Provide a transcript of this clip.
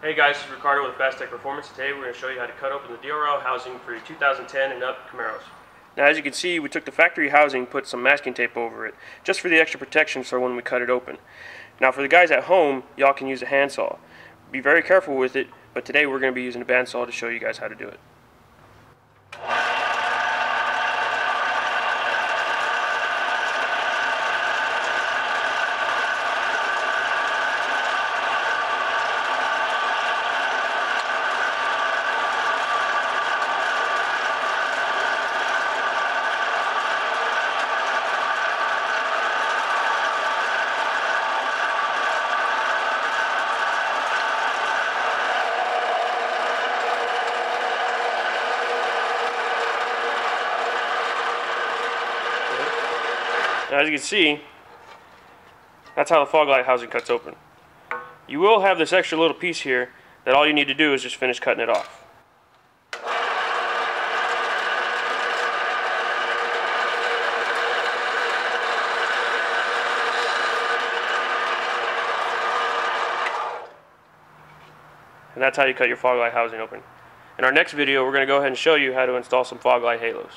Hey guys, this is Ricardo with Fast Tech Performance. Today we're going to show you how to cut open the DRL housing for your 2010 and up Camaros. Now as you can see, we took the factory housing and put some masking tape over it, just for the extra protection so when we cut it open. Now for the guys at home, y'all can use a handsaw. Be very careful with it, but today we're going to be using a bandsaw to show you guys how to do it. Now as you can see, that's how the fog light housing cuts open. You will have this extra little piece here that all you need to do is just finish cutting it off. And that's how you cut your fog light housing open. In our next video, we're going to go ahead and show you how to install some fog light halos.